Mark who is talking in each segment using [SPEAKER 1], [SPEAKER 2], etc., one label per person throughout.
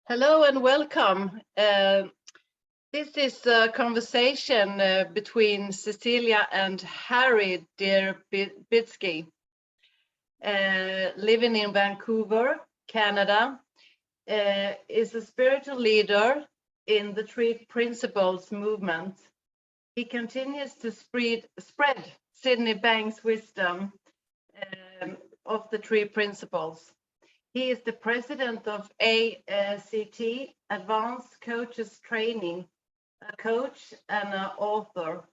[SPEAKER 1] Hello and welcome. This is a conversation between Cecilia and Harry Derbitsky, living in Vancouver, Canada, is a spiritual leader in the Three Principles movement. He continues to spread Sydney Banks' wisdom of the Three Principles. He is the president of ACT, Advanced Coaches Training, a coach and an author.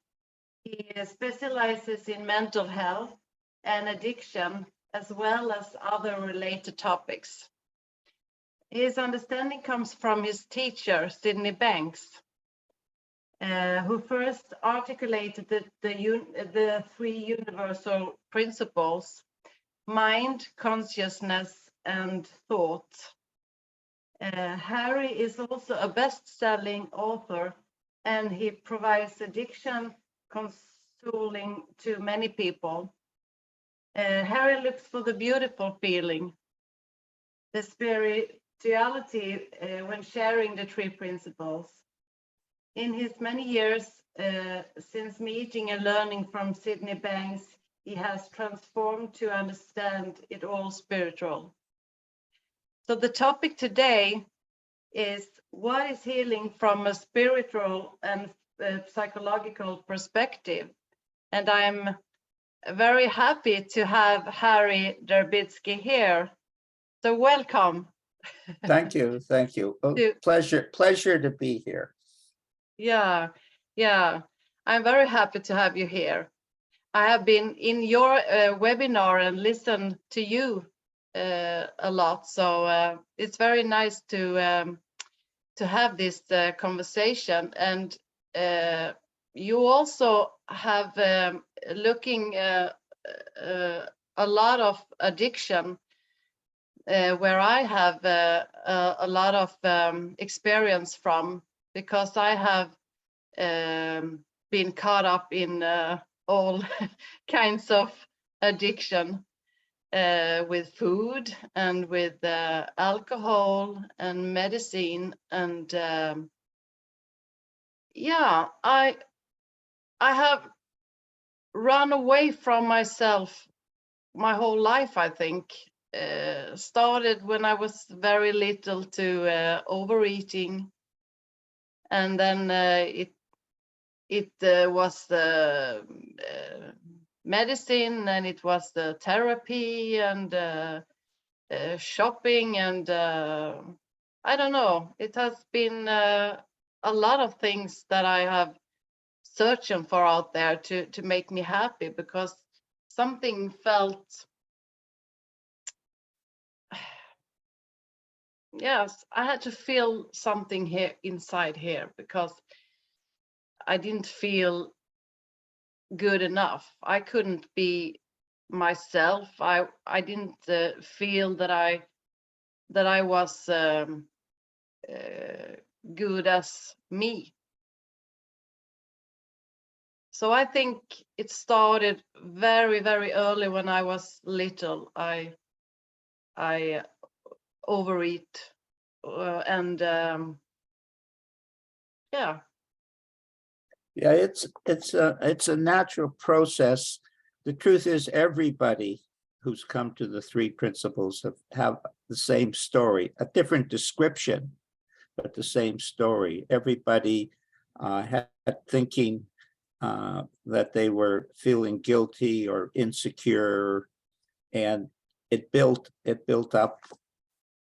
[SPEAKER 1] He specializes in mental health and addiction, as well as other related topics. His understanding comes from his teacher, Sydney Banks, who first articulated the three universal principles: mind, consciousness, and thought. Harry is also a best-selling author, and he provides addiction counseling to many people. Harry looks for the beautiful feeling, the spirituality when sharing the three principles. In his many years since meeting and learning from Sydney Banks, he has transformed to understand it all spiritual. So the topic today is what is healing from a spiritual and psychological perspective. And I'm very happy to have Harry Derbitsky here. So welcome.
[SPEAKER 2] Thank you. Thank you. Oh, pleasure to be here.
[SPEAKER 1] Yeah. I'm very happy to have you here. I have been in your webinar and listened to you a lot, so it's very nice to have this conversation. And you also have looking a lot of addiction, where I have a lot of experience from, because I have been caught up in all kinds of addiction. With food and with alcohol and medicine, and yeah, I have run away from myself my whole life. I think started when I was very little to overeating, and then it was the medicine, and it was the therapy and shopping, and I don't know, it has been a lot of things that I have searching for out there to make me happy, because something felt, yes, I had to feel something here inside here, because I didn't feel good enough. I couldn't be myself. I didn't feel that I was good as me. So I think it started very, very early when I was little. I overeat and yeah.
[SPEAKER 2] Yeah, it's a natural process. The truth is, everybody who's come to the three principles have the same story, a different description, but the same story. Everybody had thinking that they were feeling guilty or insecure, and it built up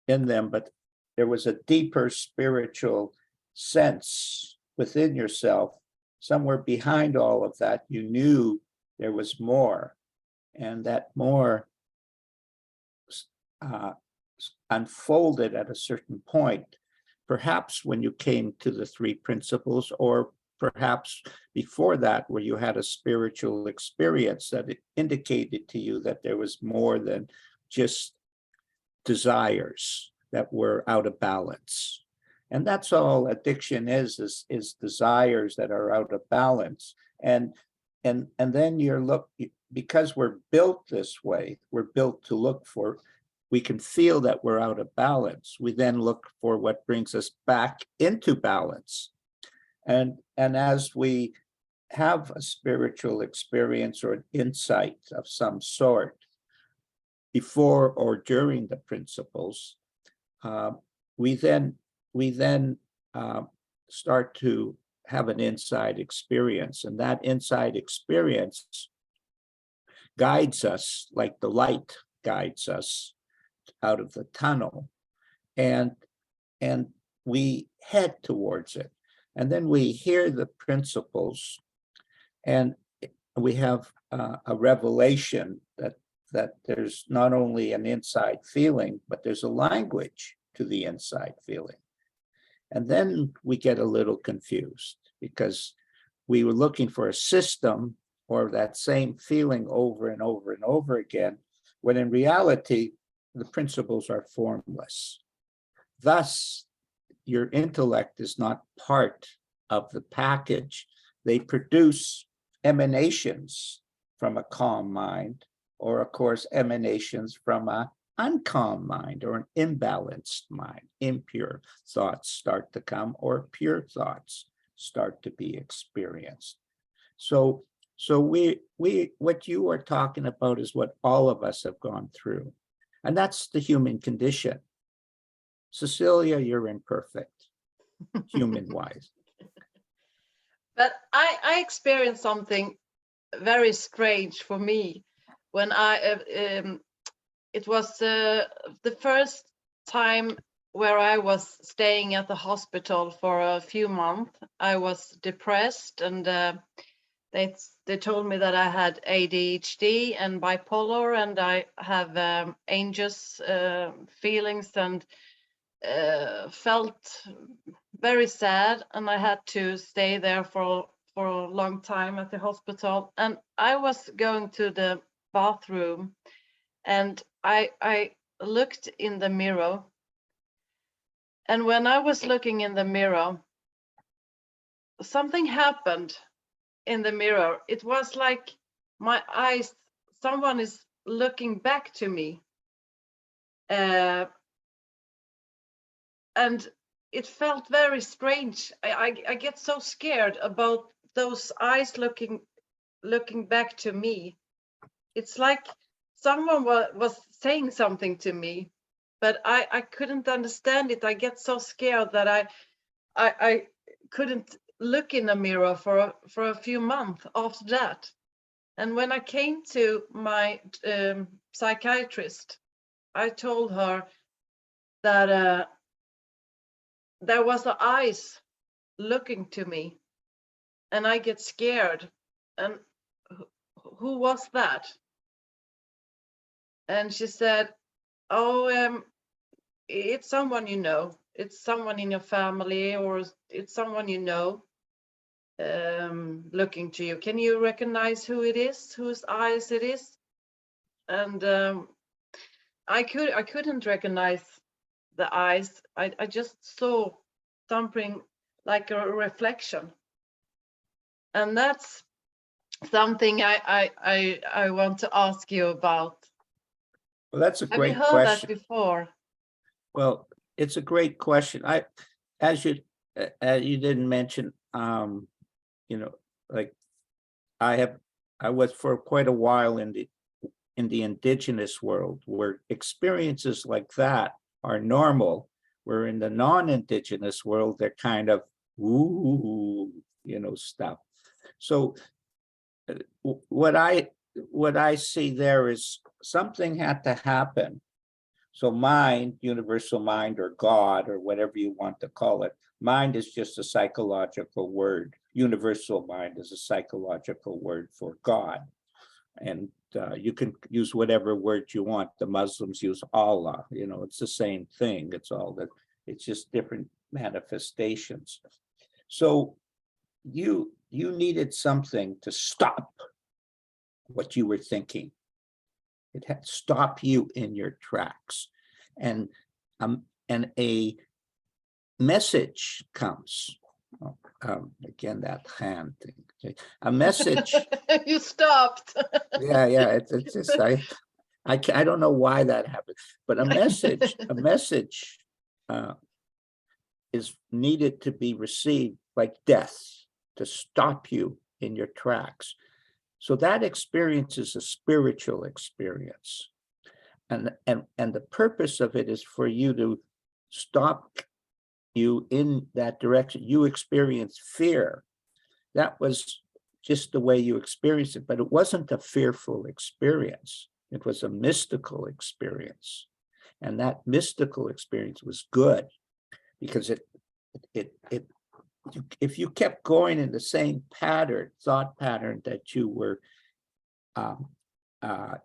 [SPEAKER 2] in them. But there was a deeper spiritual sense within yourself. Somewhere behind all of that, you knew there was more, and that more unfolded at a certain point, perhaps when you came to the three principles, or perhaps before that, where you had a spiritual experience that it indicated to you that there was more than just desires that were out of balance. And that's all addiction is desires that are out of balance. And then because we're built this way, we're built to look for we can feel that we're out of balance. We then look for what brings us back into balance. And as we have a spiritual experience or an insight of some sort before or during the principles, we then start to have an inside experience, and that inside experience guides us like the light guides us out of the tunnel, and we head towards it. And then we hear the principles, and we have a revelation that there's not only an inside feeling, but there's a language to the inside feeling. And then we get a little confused because we were looking for a system or that same feeling over and over and over again, when in reality, the principles are formless. Thus, your intellect is not part of the package. They produce emanations from a calm mind, or of course, emanations from an uncalm mind or an imbalanced mind. Impure thoughts start to come, or pure thoughts start to be experienced. So what you are talking about is what all of us have gone through. And that's the human condition. Cecilia, you're imperfect, human-wise.
[SPEAKER 1] But I experienced something very strange for me when it was the first time where I was staying at the hospital for a few months. I was depressed, and they told me that I had ADHD and bipolar, and I have anxious feelings, and felt very sad, and I had to stay there for a long time at the hospital. And I was going to the bathroom, and I looked in the mirror, and when I was looking in the mirror, something happened in the mirror. It was like my eyes, someone is looking back to me, and it felt very strange. I get so scared about those eyes looking back to me. It's like someone was saying something to me, but I couldn't understand it. I get so scared that I couldn't look in a mirror for a few months after that. And when I came to my psychiatrist, I told her that there was the eyes looking to me, and I get scared. And who was that? And she said, oh, it's someone you know. It's someone in your family, or it's someone you know, looking to you. Can you recognize who it is, whose eyes it is? And I couldn't recognize the eyes. I just saw something like a reflection. And that's something I want to ask you about.
[SPEAKER 2] Well, that's a
[SPEAKER 1] Have you
[SPEAKER 2] great
[SPEAKER 1] heard
[SPEAKER 2] question.
[SPEAKER 1] that before?
[SPEAKER 2] Well, it's a great question. As you didn't mention, like I was for quite a while in the indigenous world, where experiences like that are normal. Where in the non-indigenous world, they're kind of ooh, stuff. So what I see there is something had to happen. So mind, universal mind, or God, or whatever you want to call it, mind is just a psychological word. Universal mind is a psychological word for God. And you can use whatever word you want. The Muslims use Allah, it's the same thing. It's just different manifestations. So you needed something to stop what you were thinking. It had to stop you in your tracks, and a message comes. Again, that hand thing. Okay. A message.
[SPEAKER 1] You stopped.
[SPEAKER 2] Yeah. It's just I don't know why that happened, but a message is needed to be received like death to stop you in your tracks. So that experience is a spiritual experience. And the purpose of it is for you to stop you in that direction. You experience fear. That was just the way you experienced it, but it wasn't a fearful experience. It was a mystical experience. And that mystical experience was good because if you kept going in the same thought pattern that you were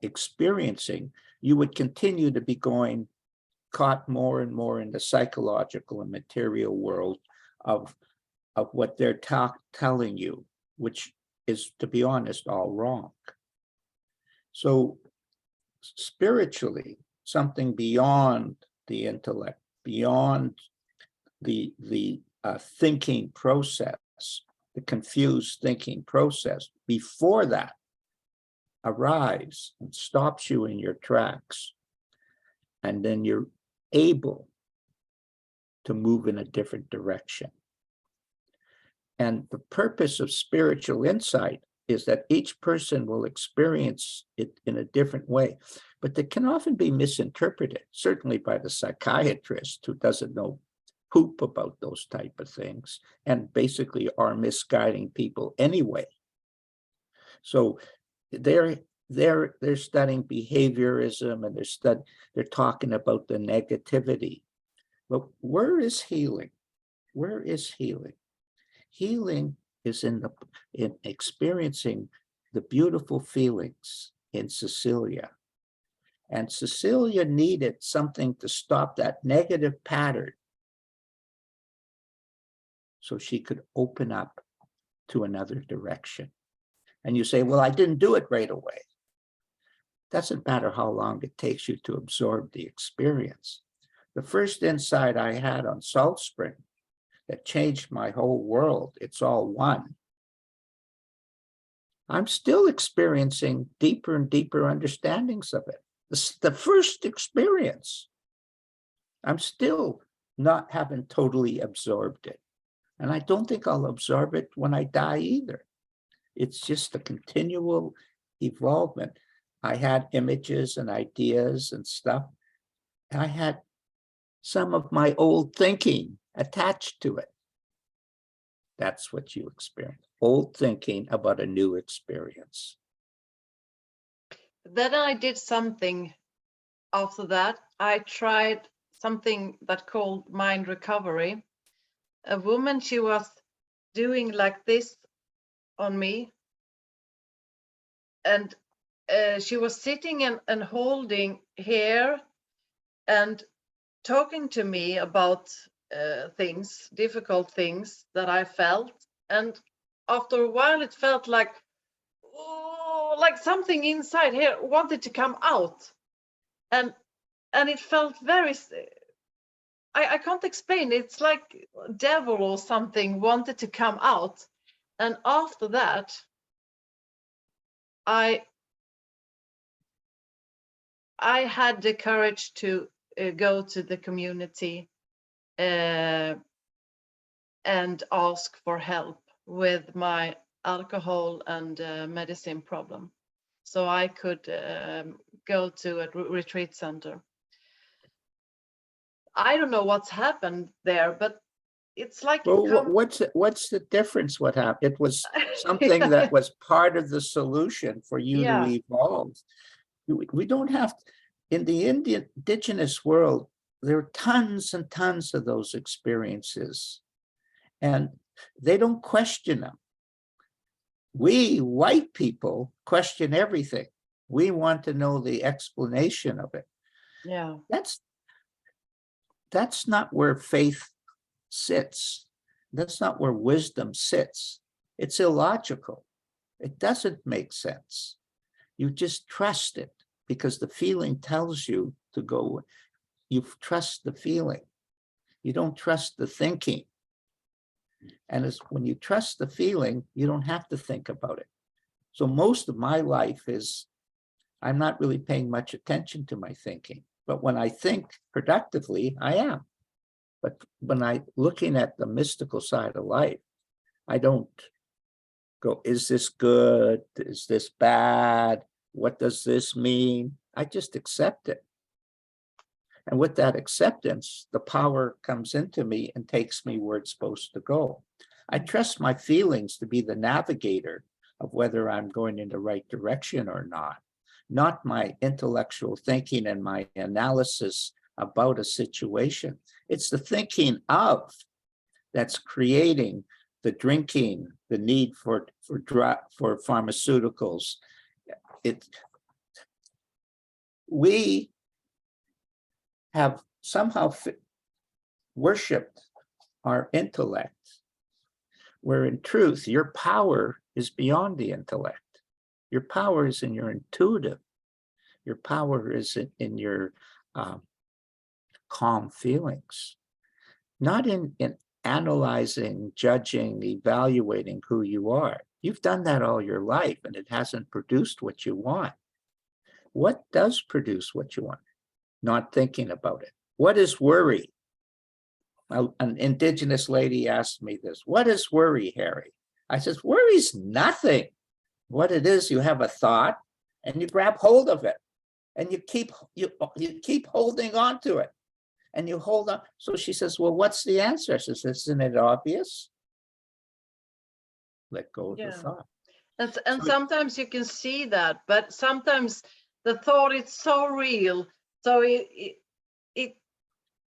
[SPEAKER 2] experiencing, you would continue to be caught more and more in the psychological and material world of what they're telling you, which is, to be honest, all wrong. So spiritually, something beyond the intellect, beyond the thinking process, the confused thinking process, before that arrives and stops you in your tracks. And then you're able to move in a different direction. And the purpose of spiritual insight is that each person will experience it in a different way, but they can often be misinterpreted, certainly by the psychiatrist who doesn't know poop about those type of things and basically are misguiding people anyway. So they're studying behaviorism and they're talking about the negativity. But where is healing? Where is healing? Healing is in experiencing the beautiful feelings in Cecilia. And Cecilia needed something to stop that negative pattern so she could open up to another direction. And you say, well, I didn't do it right away. Doesn't matter how long it takes you to absorb the experience. The first insight I had on Salt Spring that changed my whole world, it's all one. I'm still experiencing deeper and deeper understandings of it. The first experience, I'm still not having totally absorbed it. And I don't think I'll absorb it when I die either. It's just a continual evolvement. I had images and ideas and stuff. I had some of my old thinking attached to it. That's what you experience. Old thinking about a new experience.
[SPEAKER 1] Then I did something after that. I tried something that called mind recovery. A woman, she was doing like this on me. And she was sitting and holding here and talking to me about things, difficult things that I felt. And after a while, it felt like, oh, like something inside here wanted to come out. And it felt very, I can't explain. It's like devil or something wanted to come out. And after that, I had the courage to go to the community and ask for help with my alcohol and medicine problem. So I could go to a retreat center. I don't know what's happened there, but it's like,
[SPEAKER 2] well, what's the difference? What happened? It was something that was part of the solution for you to evolve. We don't have, in the indigenous world, there are tons and tons of those experiences, and they don't question them. We white people question everything. We want to know the explanation of it.
[SPEAKER 1] Yeah,
[SPEAKER 2] that's not where faith sits. That's not where wisdom sits. It's illogical. It doesn't make sense. You just trust it because the feeling tells you to go. You trust the feeling. You don't trust the thinking. And it's when you trust the feeling, you don't have to think about it. So most of my life is I'm not really paying much attention to my thinking. But when I think productively, I am. But when I looking at the mystical side of life, I don't go, is this good? Is this bad? What does this mean? I just accept it. And with that acceptance, the power comes into me and takes me where it's supposed to go. I trust my feelings to be the navigator of whether I'm going in the right direction or not my intellectual thinking and my analysis about a situation. It's the thinking of that's creating the drinking, the need for pharmaceuticals. We have somehow worshipped our intellect, where in truth, your power is beyond the intellect. Your power is in your intuitive. Your power is in your calm feelings, not in analyzing, judging, evaluating who you are. You've done that all your life and it hasn't produced what you want. What does produce what you want? Not thinking about it. What is worry? An indigenous lady asked me this. What is worry, Harry? I says, worry's nothing. What it is, you have a thought and you grab hold of it and you keep holding on to it and you hold on. So she says, well, what's the answer? I says, isn't it obvious? Let go of the thought.
[SPEAKER 1] And sometimes you can see that, but sometimes the thought is so real. So it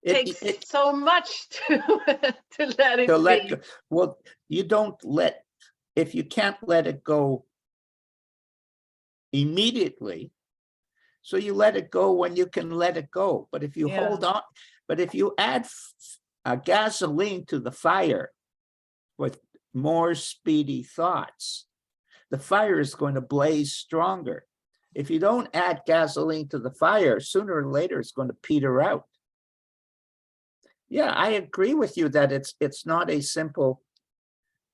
[SPEAKER 1] takes so much to let it be.
[SPEAKER 2] Go. Well, you don't let, if you can't let it go immediately, so you let it go when you can let it go. But if you hold on, but if you add gasoline to the fire with more speedy thoughts, the fire is going to blaze stronger. If you don't add gasoline to the fire, sooner or later it's going to peter out. Yeah, I agree with you that it's not a simple,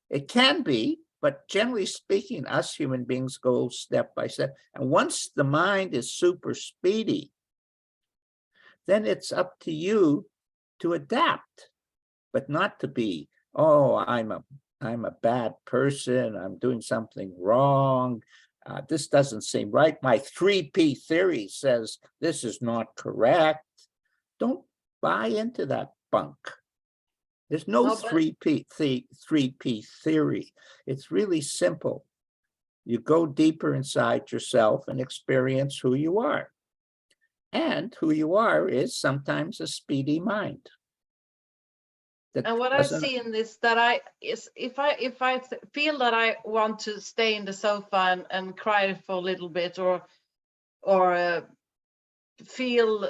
[SPEAKER 2] it can be, but generally speaking, us human beings go step by step. And once the mind is super speedy, then it's up to you to adapt, but not to be, oh, I'm a bad person, I'm doing something wrong. This doesn't seem right. My 3P theory says this is not correct. Don't buy into that bunk. There's no 3P theory. It's really simple. You go deeper inside yourself and experience who you are. And who you are is sometimes a speedy mind.
[SPEAKER 1] And what I see in this, that if I feel that I want to stay in the sofa and cry for a little bit, or feel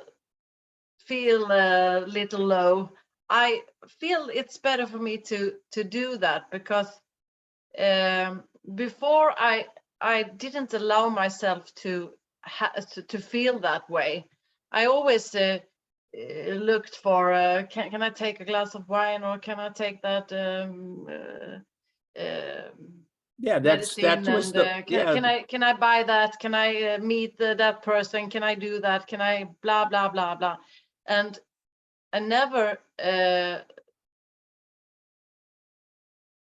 [SPEAKER 1] a little low, I feel it's better for me to do that, because before I didn't allow myself to feel that way. I always looked for can I take a glass of wine, or can I take that medicine, and can I buy that, can I meet that person, can I do that, can I blah blah blah blah. And I never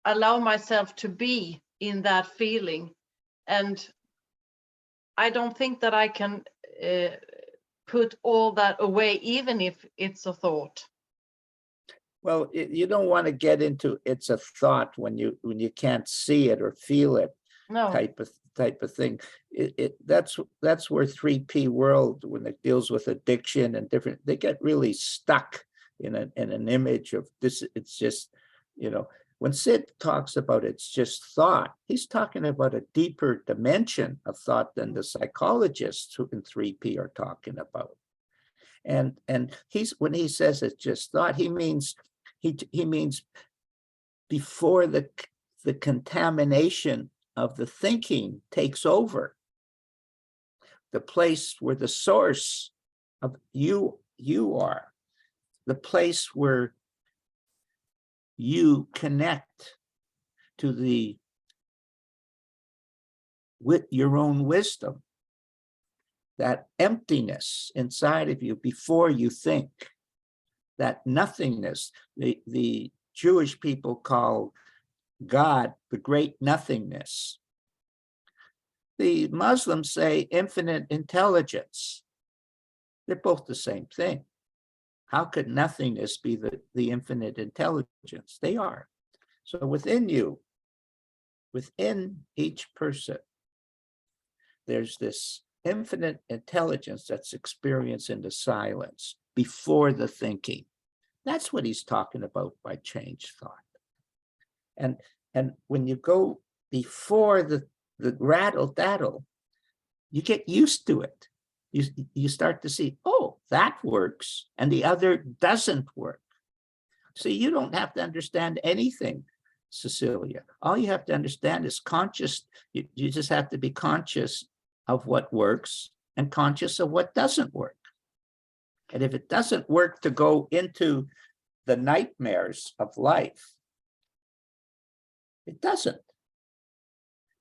[SPEAKER 1] allow myself to be in that feeling, and I don't think that I can put all that away, even if it's a thought.
[SPEAKER 2] Well, you don't want to get into it's a thought when you can't see it or feel it.
[SPEAKER 1] No.
[SPEAKER 2] type of thing. That's where 3P world, when it deals with addiction and different, they get really stuck in an image of this. It's just, when Sid talks about it's just thought, he's talking about a deeper dimension of thought than the psychologists who in 3P are talking about. And when he says it's just thought, he means before the contamination of the thinking takes over, the place where the source of you are, the place where you connect to with your own wisdom. that emptiness inside of you before you think, that nothingness. The Jewish people call God the great nothingness. The Muslims say infinite intelligence. They're both the same thing. How could nothingness be the infinite intelligence? They are. So within you, within each person, there's this infinite intelligence that's experienced in the silence before the thinking. That's what he's talking about by change thought. And when you go before the rattle-daddle, you get used to it. You start to see, oh, that works, and the other doesn't work. So you don't have to understand anything, Cecilia. All you have to understand is conscious. You just have to be conscious of what works and conscious of what doesn't work. And if it doesn't work to go into the nightmares of life, it doesn't.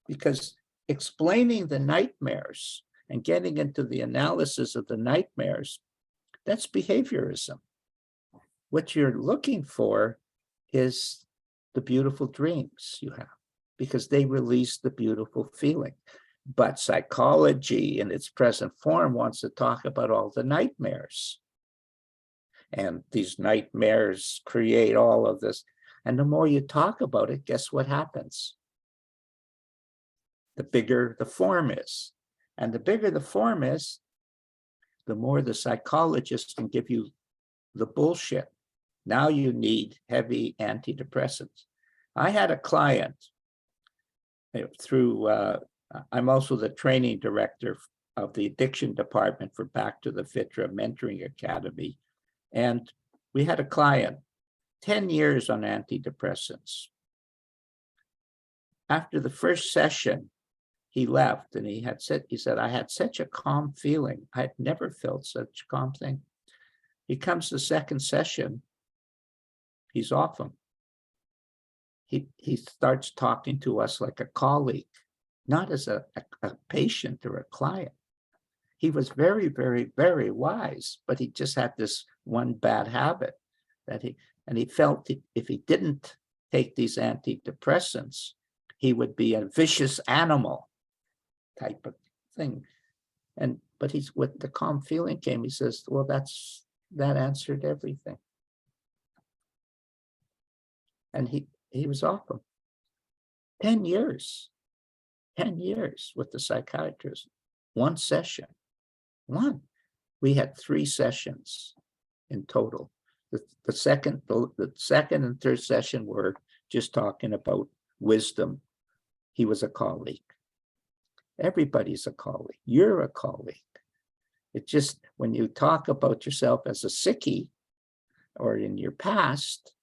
[SPEAKER 2] Because explaining the nightmares and getting into the analysis of the nightmares, that's behaviorism. What you're looking for is the beautiful dreams you have, because they release the beautiful feeling. But psychology in its present form wants to talk about all the nightmares. And these nightmares create all of this. And the more you talk about it, guess what happens? The bigger the form is. And the bigger the form is, the more the psychologist can give you the bullshit. Now you need heavy antidepressants. I had a client through, I'm also the training director of the addiction department for Back to the Fitra Mentoring Academy. And we had a client, 10 years on antidepressants. After the first session, he left and he said, I had such a calm feeling. I had never felt such a calm thing. He comes to the second session, he's off them. He starts talking to us like a colleague, not as a patient or a client. He was very, very, very wise, but he just had this one bad habit that he felt if he didn't take these antidepressants, he would be a vicious animal type of thing. But with the calm feeling came, he says, well, that answered everything. And he was off them. 10 years with the psychiatrist, one session, one. We had 3 sessions in total. The second and third session were just talking about wisdom. He was a colleague. Everybody's a colleague. You're a colleague. It just, when you talk about yourself as a sickie or in your past,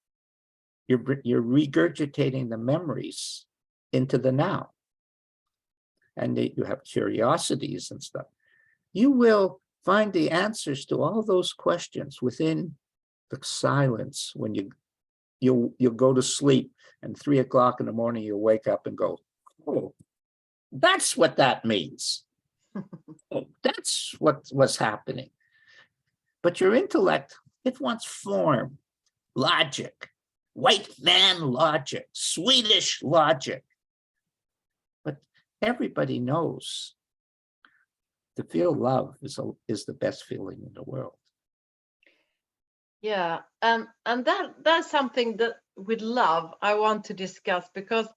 [SPEAKER 2] you're regurgitating the memories into the now. And you have curiosities and stuff. You will find the answers to all those questions within the silence when you'll go to sleep, and 3 o'clock in the morning you'll wake up and go, oh, that's what that means. Oh, that's what was happening. But your intellect, it wants form, logic, white man logic, Swedish logic. But everybody knows to feel love is the best feeling in the world.
[SPEAKER 1] Yeah, and that's something that with love I want to discuss, because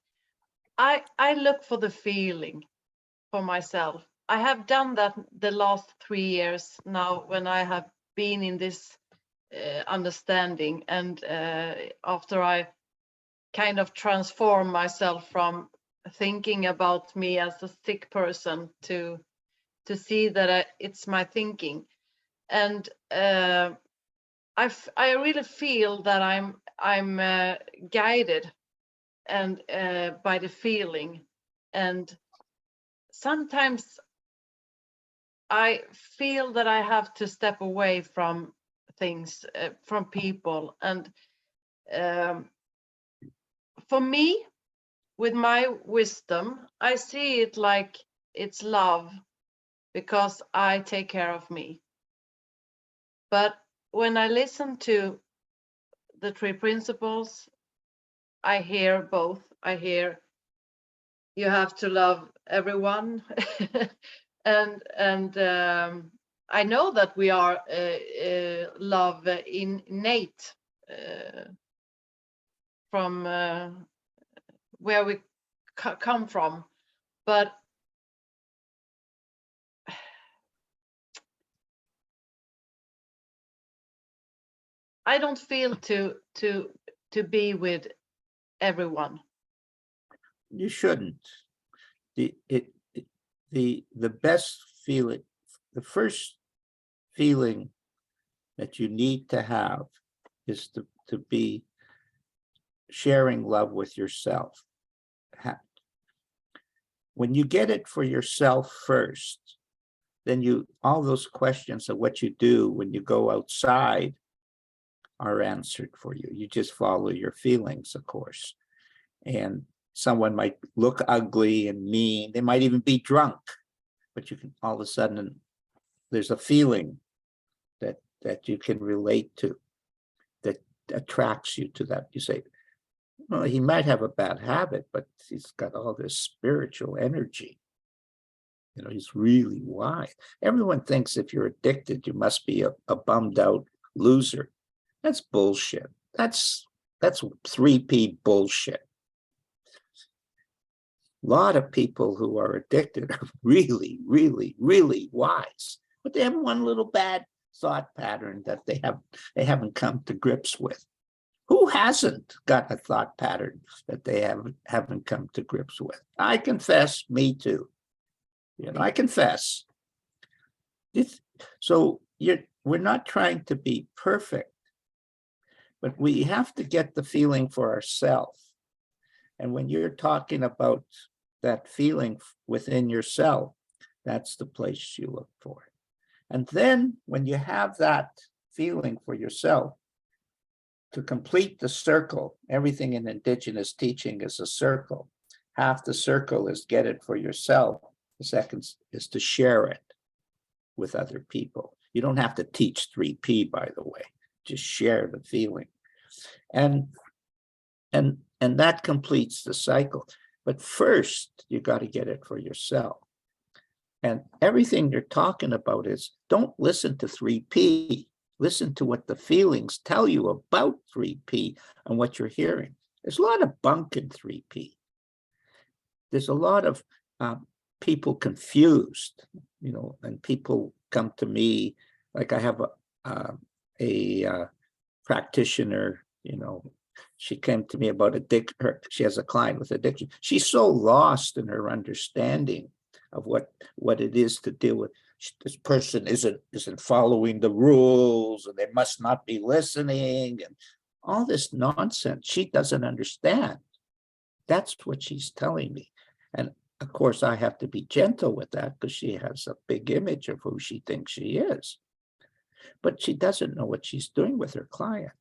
[SPEAKER 1] I look for the feeling for myself. I have done that the last 3 years now when I have been in this understanding, and after I kind of transform myself from thinking about me as a sick person to see that it's my thinking. And I really feel that I'm guided and by the feeling, and sometimes I feel that I have to step away from things, from people, and for me, with my wisdom, I see it like it's love because I take care of me. But when I listen to the Three Principles, I hear both. I hear you have to love everyone, and I know that we are love innate from where we come from, but I don't feel to be with everyone.
[SPEAKER 2] You shouldn't. The best feeling, the first feeling that you need to have is to be sharing love with yourself. When you get it for yourself first, then all those questions of what you do when you go outside are answered for you. You just follow your feelings, of course. And someone might look ugly and mean, they might even be drunk, but you can all of a sudden, there's a feeling that you can relate to that attracts you to that. You say, well, he might have a bad habit, but he's got all this spiritual energy. You know, he's really wise. Everyone thinks if you're addicted, you must be a bummed out loser. That's bullshit. That's 3P bullshit. A lot of people who are addicted are really, really, really wise, but they have one little bad thought pattern that they haven't come to grips with. Who hasn't got a thought pattern that they haven't come to grips with? I confess, me too. You know, I confess. So we're not trying to be perfect, but we have to get the feeling for ourselves. And when you're talking about that feeling within yourself, that's the place you look for. And then when you have that feeling for yourself, to complete the circle, everything in indigenous teaching is a circle. Half the circle is get it for yourself. The second is to share it with other people. You don't have to teach 3P, by the way. Just share the feeling. And that completes the cycle. But first, you got to get it for yourself. And everything you're talking about is, don't listen to 3P. Listen to what the feelings tell you about 3P and what you're hearing. There's a lot of bunk in 3P. There's a lot of people confused, you know, and people come to me, like I have a practitioner, you know, she came to me about addiction. She has a client with addiction. She's so lost in her understanding of what it is to deal with. This person isn't following the rules, and they must not be listening, and all this nonsense. She doesn't understand. That's what she's telling me. And of course, I have to be gentle with that because she has a big image of who she thinks she is. But she doesn't know what she's doing with her client.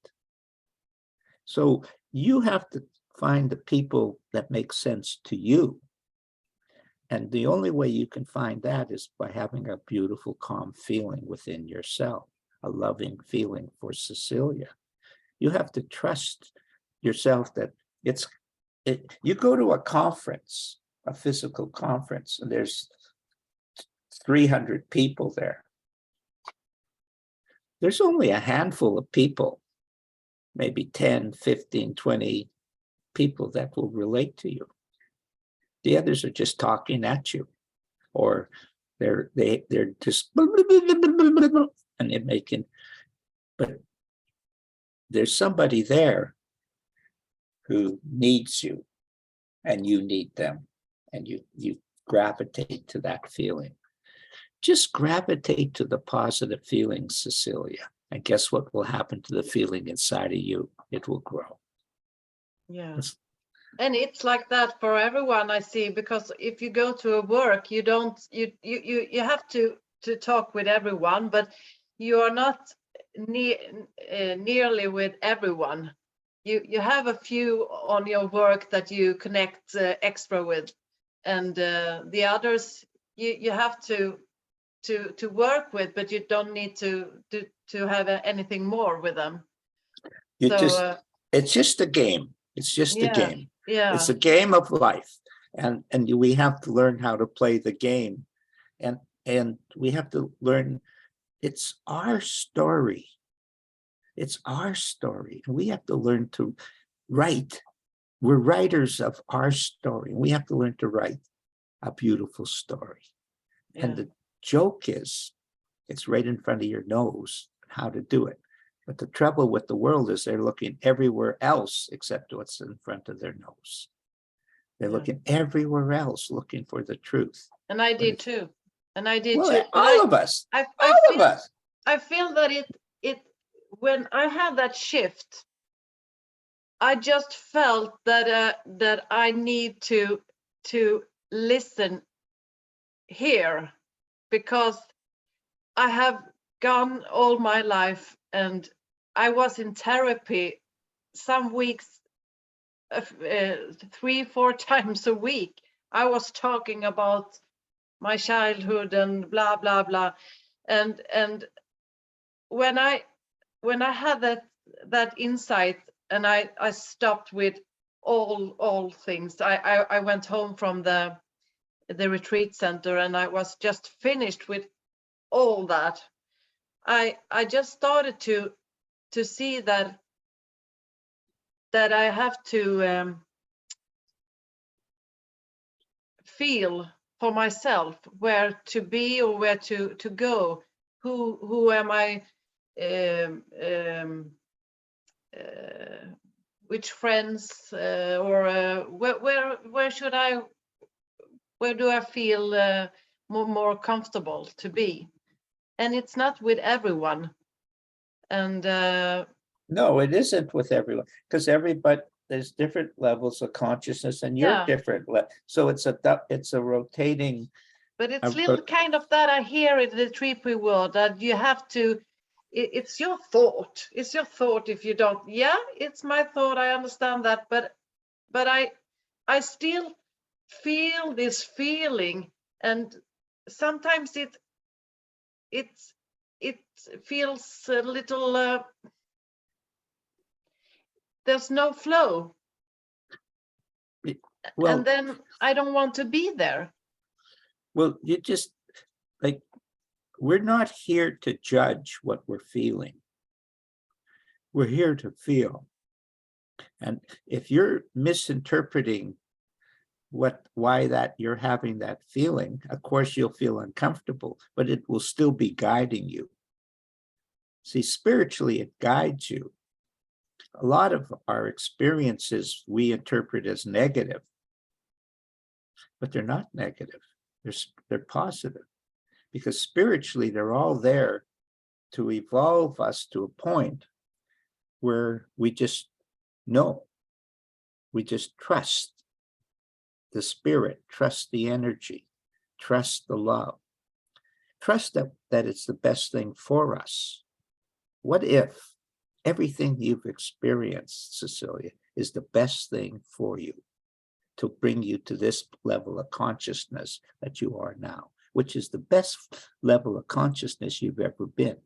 [SPEAKER 2] So you have to find the people that make sense to you. And the only way you can find that is by having a beautiful, calm feeling within yourself, a loving feeling for Cecilia. You have to trust yourself that you go to a conference, a physical conference, and there's 300 people there. There's only a handful of people, maybe 10, 15, 20 people that will relate to you. The others are just talking at you, or they're just and they're making. But there's somebody there who needs you, and you need them, and you gravitate to that feeling. Just gravitate to the positive feelings, Cecilia, and guess what will happen to the feeling inside of you? It will grow.
[SPEAKER 1] Yeah. And it's like that for everyone, I see, because if you go to a work, you have to talk with everyone, but you are not nearly with everyone. You have a few on your work that you connect extra with, and the others you have to to work with, but you don't need to have anything more with them.
[SPEAKER 2] You
[SPEAKER 1] So,
[SPEAKER 2] just, it's just a game. It's just a
[SPEAKER 1] yeah,
[SPEAKER 2] game.
[SPEAKER 1] yeah,
[SPEAKER 2] It's a game of life. And we have to learn how to play the game. And we have to learn, it's our story. It's our story. And we have to learn to write. We're writers of our story. We have to learn to write a beautiful story.
[SPEAKER 1] yeah.
[SPEAKER 2] And the joke is, it's right in front of your nose how to do it. But the trouble with the world is they're looking everywhere else except what's in front of their nose. They're
[SPEAKER 1] Yeah.
[SPEAKER 2] looking everywhere else looking for the truth.
[SPEAKER 1] And I did too. And I did
[SPEAKER 2] Well,
[SPEAKER 1] too. But
[SPEAKER 2] all of us,
[SPEAKER 1] I
[SPEAKER 2] all of
[SPEAKER 1] feel,
[SPEAKER 2] us.
[SPEAKER 1] I feel that it when I had that shift, I just felt that that I need to listen here, because I have gone all my life, and I was in therapy some weeks, 3-4 times a week. I was talking about my childhood and blah blah blah, and when I had that insight, and I stopped with all things. I went home from the retreat center, and I was just finished with all that. I just started to see that I have to feel for myself where to be or where to go. Who am I? Which friends, or where should I? Where do I feel more comfortable to be? And it's not with everyone. And
[SPEAKER 2] No, it isn't with everyone, because everybody, there's different levels of consciousness, and you're
[SPEAKER 1] yeah,
[SPEAKER 2] different. So it's a rotating.
[SPEAKER 1] but it's little kind of that I hear in the 3P world, that you have to, it's your thought. It's your thought. If you don't, yeah, it's my thought. I understand that, but I still feel this feeling, and sometimes it feels a little. There's no flow,
[SPEAKER 2] Well,
[SPEAKER 1] and then I don't want to be there.
[SPEAKER 2] well, you just, like, we're not here to judge what we're feeling. We're here to feel. And if you're misinterpreting why that you're having that feeling, of course you'll feel uncomfortable, but it will still be guiding you. See, spiritually, it guides you. A lot of our experiences we interpret as negative, but they're not negative. They're positive, because spiritually they're all there to evolve us to a point where we just know, we just trust the spirit, trust the energy, trust the love, trust that it's the best thing for us. What if everything you've experienced, Cecilia, is the best thing for you, to bring you to this level of consciousness that you are now, which is the best level of consciousness you've ever been.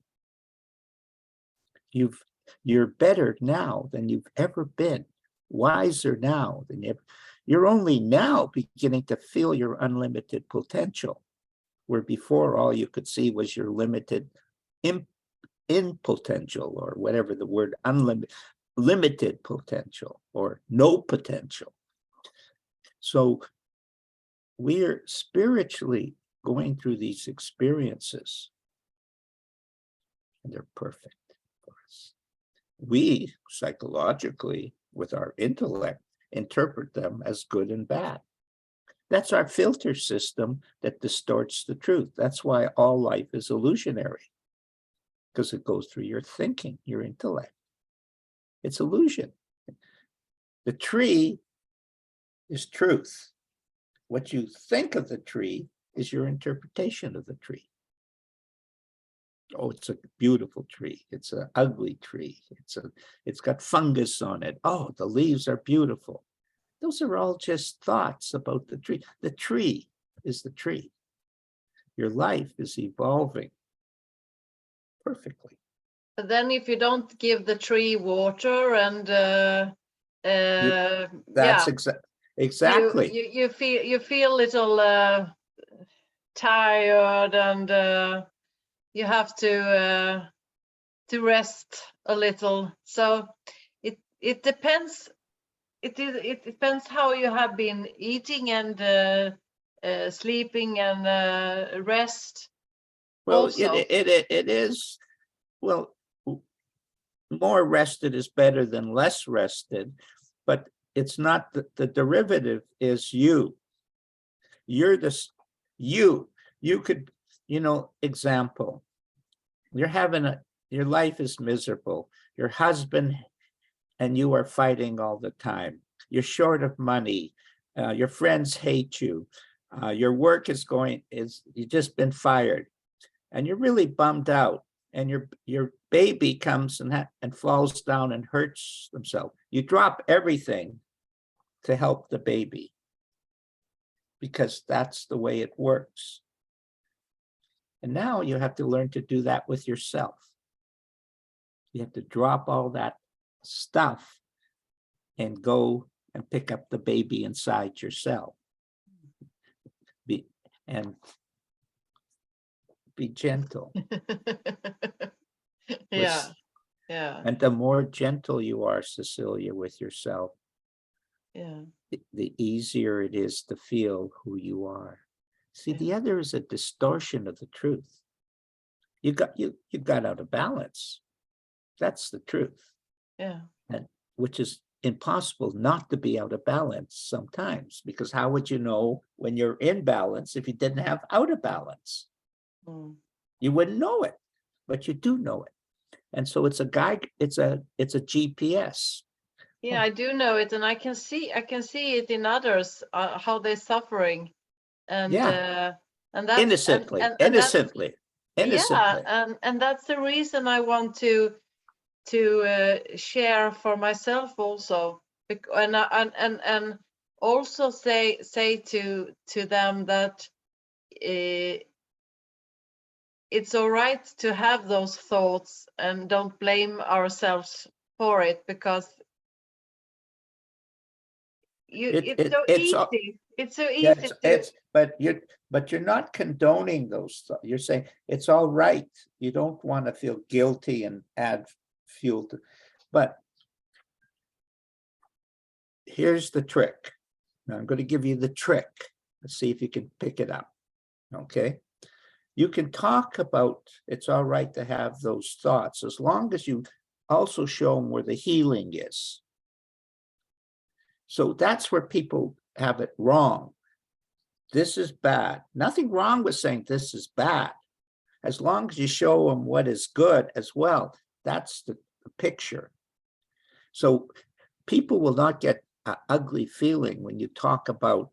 [SPEAKER 2] You're better now than you've ever been, wiser now than ever. You're only now beginning to feel your unlimited potential, where before all you could see was your limited in potential, or whatever the word, limited potential, or no potential. So we're spiritually going through these experiences, and they're perfect for us. We psychologically, with our intellect, interpret them as good and bad. That's our filter system that distorts the truth. That's why all life is illusionary, because it goes through your thinking, your intellect. It's illusion. The tree is truth. What you think of the tree is your interpretation of the tree. Oh, it's a beautiful tree. It's an ugly tree. It's got fungus on it. Oh, the leaves are beautiful. Those are all just thoughts about the tree. The tree is the tree. your life is evolving perfectly.
[SPEAKER 1] But then if you don't give the tree water and
[SPEAKER 2] That's
[SPEAKER 1] yeah,
[SPEAKER 2] exactly.
[SPEAKER 1] you feel a little tired, and you have to rest a little. So it depends. It depends how you have been eating and sleeping and rest.
[SPEAKER 2] Well,
[SPEAKER 1] Also,
[SPEAKER 2] it is, well, more rested is better than less rested, but it's not the derivative is you. You're this, you could, example, you're having your life is miserable. Your husband and you are fighting all the time. You're short of money. Your friends hate you. Your work you've just been fired, and you're really bummed out. And your baby comes and falls down and hurts themselves. You drop everything to help the baby, because that's the way it works. And now you have to learn to do that with yourself. You have to drop all that stuff and go and pick up the baby inside yourself. Be gentle.
[SPEAKER 1] yeah.
[SPEAKER 2] And the more gentle you are, Cecilia, with yourself, the easier it is to feel who you are. See, the other is a distortion of the truth. You got out of balance. That's the truth.
[SPEAKER 1] Yeah.
[SPEAKER 2] And which is impossible not to be out of balance sometimes, because how would you know when you're in balance if you didn't have out of balance? You wouldn't know it, but you do know it. And so it's a guide, it's a GPS.
[SPEAKER 1] Yeah, I do know it, and I can see it in others, how they're suffering, and and that's
[SPEAKER 2] innocently.
[SPEAKER 1] Yeah, and that's the reason I want to share for myself also, and also say to them that it's all right to have those thoughts, and don't blame ourselves for it, because it's so easy. It's so easy
[SPEAKER 2] but you're not condoning those thoughts. You're saying it's all right. You don't want to feel guilty and add fuel to, but here's the trick. Now I'm going to give you the trick. Let's see if you can pick it up. Okay. You can talk about it's all right to have those thoughts, as long as you also show them where the healing is. So that's where people have it wrong. This is bad. Nothing wrong with saying this is bad, as long as you show them what is good as well. That's the picture. So people will not get an ugly feeling when you talk about,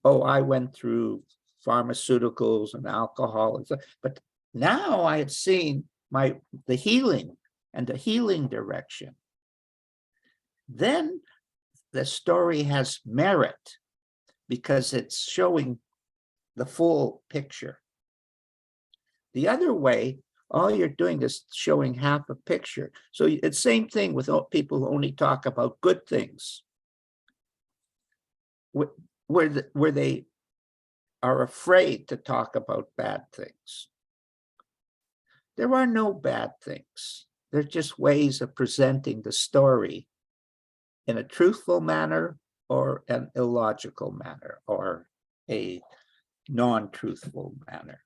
[SPEAKER 2] oh, I went through pharmaceuticals and alcohol and stuff, but now I have seen the healing and the healing direction. Then the story has merit, because it's showing the full picture. The other way, all you're doing is showing half a picture. So it's the same thing with people who only talk about good things, where they are afraid to talk about bad things. There are no bad things. They're just ways of presenting the story in a truthful manner or an illogical manner or a non-truthful manner.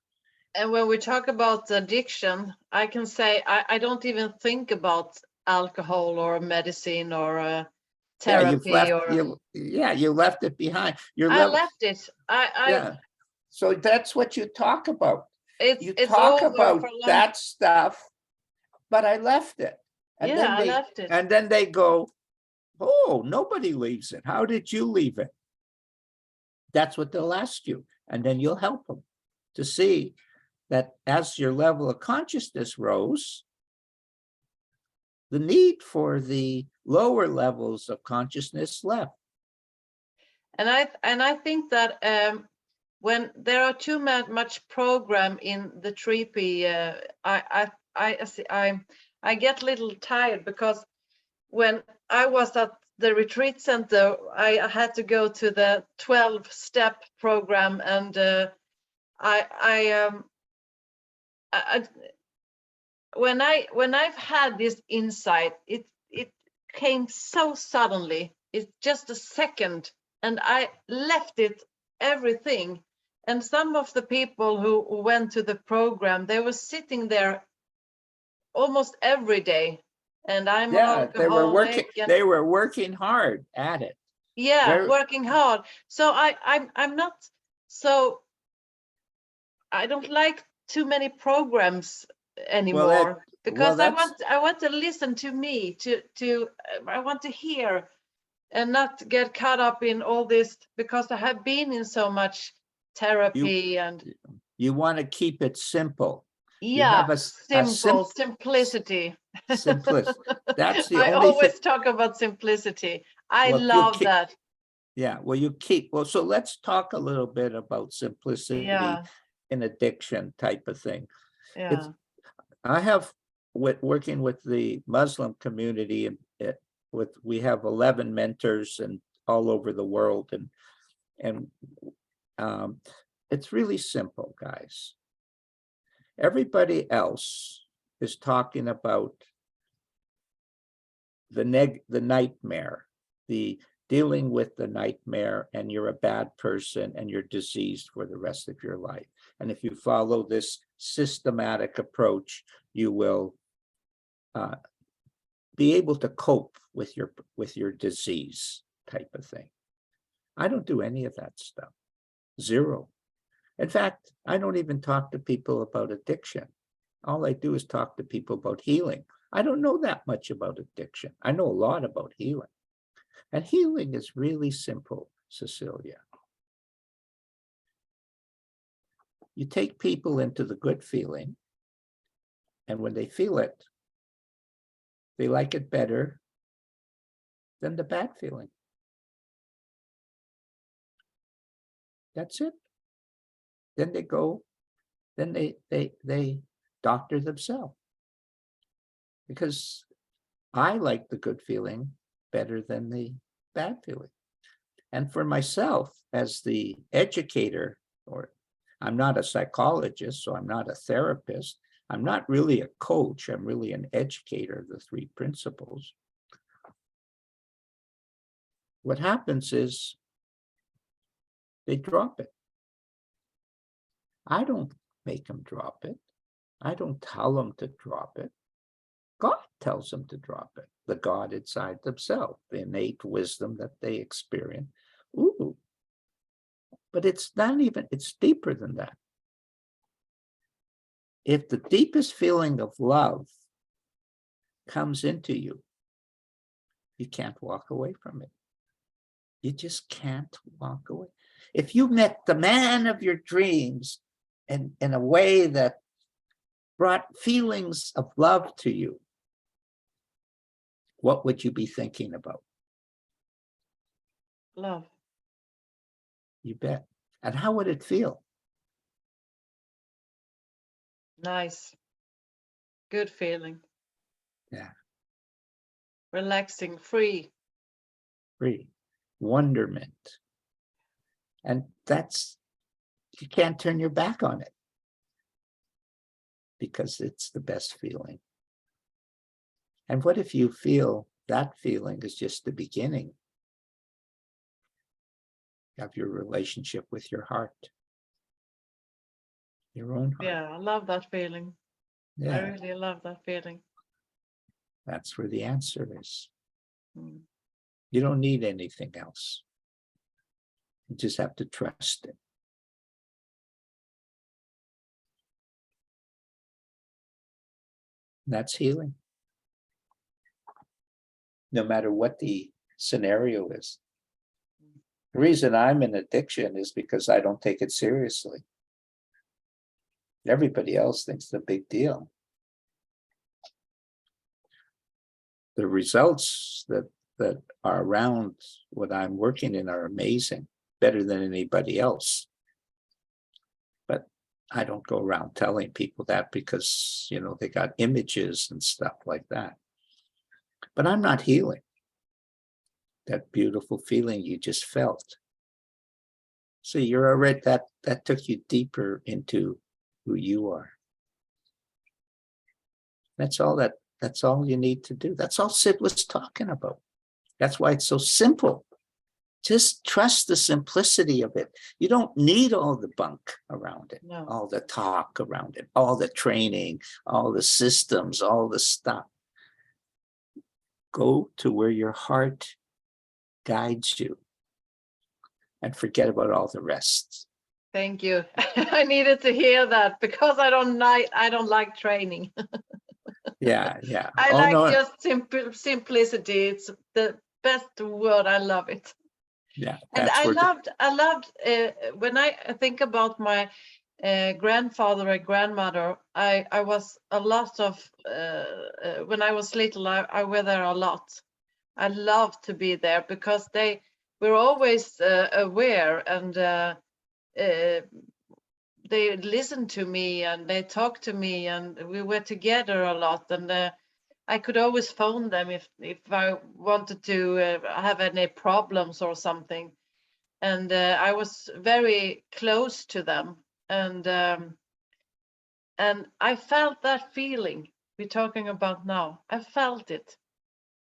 [SPEAKER 1] And when we talk about addiction, I can say I don't even think about alcohol or medicine or therapy.
[SPEAKER 2] You left it behind.
[SPEAKER 1] I left it.
[SPEAKER 2] So that's what you talk about.
[SPEAKER 1] It's
[SPEAKER 2] talk
[SPEAKER 1] over
[SPEAKER 2] about
[SPEAKER 1] for
[SPEAKER 2] that stuff, but I left it. And
[SPEAKER 1] I left it.
[SPEAKER 2] And then they go, oh, nobody leaves it. How did you leave it? That's what they'll ask you. And then you'll help them to see that as your level of consciousness rose, the need for the lower levels of consciousness left.
[SPEAKER 1] And I think that when there are too much program in the 3P, I get a little tired, because when I was at the retreat center, I had to go to the 12-step program, and when I've had this insight, it came so suddenly. It's just a second, and I left it everything. And some of the people who went to the program, they were sitting there almost every day. And I'm an
[SPEAKER 2] Yeah, they were working.
[SPEAKER 1] alcoholic, and
[SPEAKER 2] They were working hard at it.
[SPEAKER 1] yeah,
[SPEAKER 2] Very,
[SPEAKER 1] working hard. So I'm not, so I don't like too many programs
[SPEAKER 2] well, that,
[SPEAKER 1] anymore,
[SPEAKER 2] well,
[SPEAKER 1] because
[SPEAKER 2] that's,
[SPEAKER 1] I want to listen to me, to I want to hear, and not get caught up in all this, because I have been in so much therapy, and
[SPEAKER 2] you want to keep it simple. You
[SPEAKER 1] yeah,
[SPEAKER 2] have a
[SPEAKER 1] simplicity.
[SPEAKER 2] simplicity. That's the
[SPEAKER 1] I
[SPEAKER 2] only thing.
[SPEAKER 1] always talk about simplicity. I
[SPEAKER 2] Well, you
[SPEAKER 1] love
[SPEAKER 2] keep,
[SPEAKER 1] that.
[SPEAKER 2] yeah, well, you keep, well, so let's talk a little bit about simplicity
[SPEAKER 1] Yeah,
[SPEAKER 2] in addiction type of thing. It's,
[SPEAKER 1] yeah,
[SPEAKER 2] I have, working with the Muslim community, and we have 11 mentors and all over the world, and it's really simple, guys. Everybody else is talking about the nightmare, the dealing with the nightmare, and you're a bad person and you're diseased for the rest of your life. And if you follow this systematic approach, you will be able to cope with your disease type of thing. I don't do any of that stuff. Zero. In fact, I don't even talk to people about addiction. All I do is talk to people about healing. I don't know that much about addiction. I know a lot about healing. And healing is really simple, Cecilia. You take people into the good feeling, and when they feel it, they like it better than the bad feeling. That's it. Then they go, then they doctor themselves. Because I like the good feeling better than the bad feeling. And for myself, as the educator, or I'm not a psychologist, so I'm not a therapist, I'm not really a coach, I'm really an educator of the three principles. What happens is they drop it. I don't make them drop it. I don't tell them to drop it. God tells them to drop it. The God inside themselves, the innate wisdom that they experience. Ooh, but it's not even, it's deeper than that. If the deepest feeling of love comes into you, you can't walk away from it. You just can't walk away. If you met the man of your dreams in a way that brought feelings of love to you, what would you be thinking about?
[SPEAKER 1] love.
[SPEAKER 2] You bet. And how would it feel?
[SPEAKER 1] Nice. Good feeling.
[SPEAKER 2] Yeah.
[SPEAKER 1] Relaxing, free.
[SPEAKER 2] Free. Wonderment. And that's, you can't turn your back on it, because it's the best feeling. And what if you feel that feeling is just the beginning of your relationship with your heart, your own heart?
[SPEAKER 1] Yeah, I love that feeling. I
[SPEAKER 2] Yeah,
[SPEAKER 1] really love that feeling.
[SPEAKER 2] that's where the answer is.
[SPEAKER 1] Mm.
[SPEAKER 2] You don't need anything else. You just have to trust it. That's healing. No matter what the scenario is. The reason I'm in addiction is because I don't take it seriously. Everybody else thinks it's a big deal. The results that are around what I'm working in are amazing, better than anybody else. I don't go around telling people that because, you know, they got images and stuff like that. But I'm not healing that beautiful feeling you just felt. So you're already, that took you deeper into who you are. That's all you need to do. That's all Sid was talking about. That's why it's so simple. Just trust the simplicity of it. You don't need all the bunk around it,
[SPEAKER 1] No.
[SPEAKER 2] all the talk around it, all the training, all the systems, all the stuff. Go to where your heart guides you and forget about all the rest.
[SPEAKER 1] Thank you. I needed to hear that because I don't like training.
[SPEAKER 2] Yeah, yeah.
[SPEAKER 1] I
[SPEAKER 2] Oh,
[SPEAKER 1] like
[SPEAKER 2] no.
[SPEAKER 1] just simplicity. It's the best word. I love it.
[SPEAKER 2] Yeah,
[SPEAKER 1] And
[SPEAKER 2] that's
[SPEAKER 1] I
[SPEAKER 2] where
[SPEAKER 1] loved when I think about my grandfather and grandmother. I was a lot of when I was little. I were there a lot. I loved to be there because they were always aware, and they listened to me and they talked to me, and we were together a lot. And I could always phone them if I wanted to have any problems or something. And I was very close to them, and I felt that feeling we're talking about now. I felt it.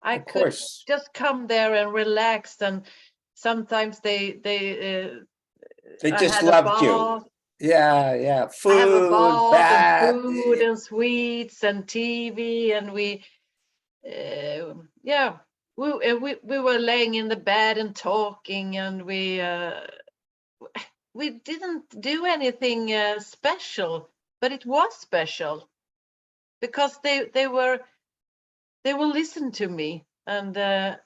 [SPEAKER 1] I
[SPEAKER 2] of
[SPEAKER 1] could
[SPEAKER 2] course.
[SPEAKER 1] just come there and relax, and sometimes
[SPEAKER 2] They
[SPEAKER 1] I
[SPEAKER 2] just
[SPEAKER 1] had a
[SPEAKER 2] loved you.
[SPEAKER 1] bath.
[SPEAKER 2] Yeah, yeah.
[SPEAKER 1] I have a
[SPEAKER 2] Food,
[SPEAKER 1] bath and
[SPEAKER 2] bath.
[SPEAKER 1] food and sweets and TV, and we yeah, we were laying in the bed and talking, and we didn't do anything special, but it was special because they were listening to me, and I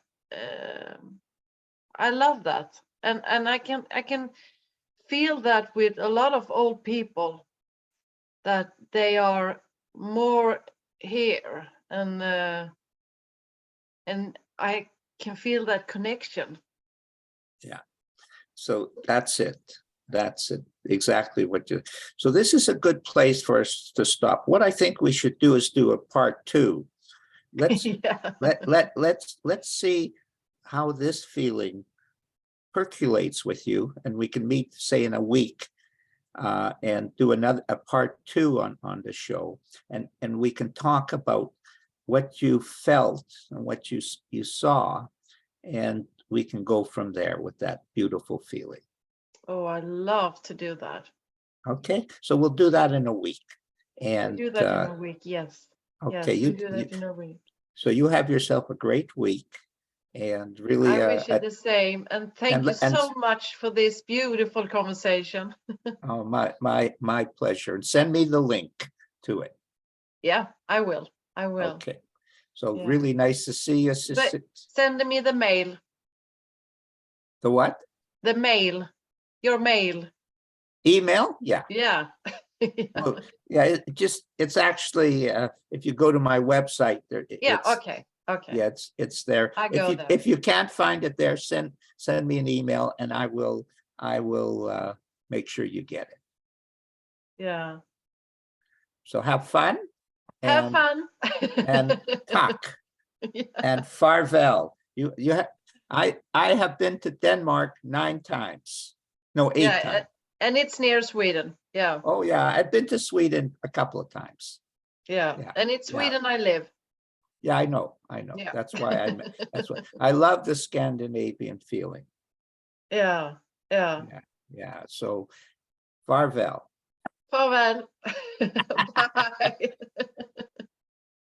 [SPEAKER 1] love that, and I can feel that with a lot of old people, that they are more here, and I can feel that connection.
[SPEAKER 2] Yeah. So that's it. That's it. Exactly what you. So this is a good place for us to stop. What I think we should do is do a part 2. Let's
[SPEAKER 1] Yeah.
[SPEAKER 2] let's see how this feeling percolates with you, and we can meet, say, in a week, and do a part 2 on the show, and we can talk about what you felt and what you saw, and we can go from there with that beautiful feeling.
[SPEAKER 1] Oh, I love to do that.
[SPEAKER 2] Okay, so we'll do that in a week. And
[SPEAKER 1] We do that in a week. Yes.
[SPEAKER 2] okay,
[SPEAKER 1] Yes, we do that in a week.
[SPEAKER 2] so you have yourself a great week, and really
[SPEAKER 1] I wish you the same, and thank you so much for this beautiful conversation.
[SPEAKER 2] oh, my pleasure. And send me the link to it.
[SPEAKER 1] Yeah, I will.
[SPEAKER 2] Okay, so
[SPEAKER 1] Yeah.
[SPEAKER 2] really nice to see you.
[SPEAKER 1] But send me the mail.
[SPEAKER 2] The what?
[SPEAKER 1] The mail. Your mail.
[SPEAKER 2] Email? Yeah.
[SPEAKER 1] Yeah. Yeah.
[SPEAKER 2] Well, yeah, it's actually if you go to my website there.
[SPEAKER 1] Yeah.
[SPEAKER 2] It's,
[SPEAKER 1] Okay. Okay.
[SPEAKER 2] yeah, it's there.
[SPEAKER 1] I go there.
[SPEAKER 2] If you can't find it there, send me an email, and I will make sure you get it.
[SPEAKER 1] Yeah.
[SPEAKER 2] So have fun.
[SPEAKER 1] Have fun.
[SPEAKER 2] And talk.
[SPEAKER 1] Yeah.
[SPEAKER 2] And farvel. I have been to Denmark 9 times. No, 8 times.
[SPEAKER 1] And it's near Sweden. Yeah.
[SPEAKER 2] Oh yeah, I've been to Sweden a couple of times.
[SPEAKER 1] Yeah. And it's Sweden I live.
[SPEAKER 2] Yeah, I know.
[SPEAKER 1] Yeah.
[SPEAKER 2] That's why I love the Scandinavian feeling.
[SPEAKER 1] Yeah.
[SPEAKER 2] Yeah. So farvel.
[SPEAKER 1] Farvel. Bye.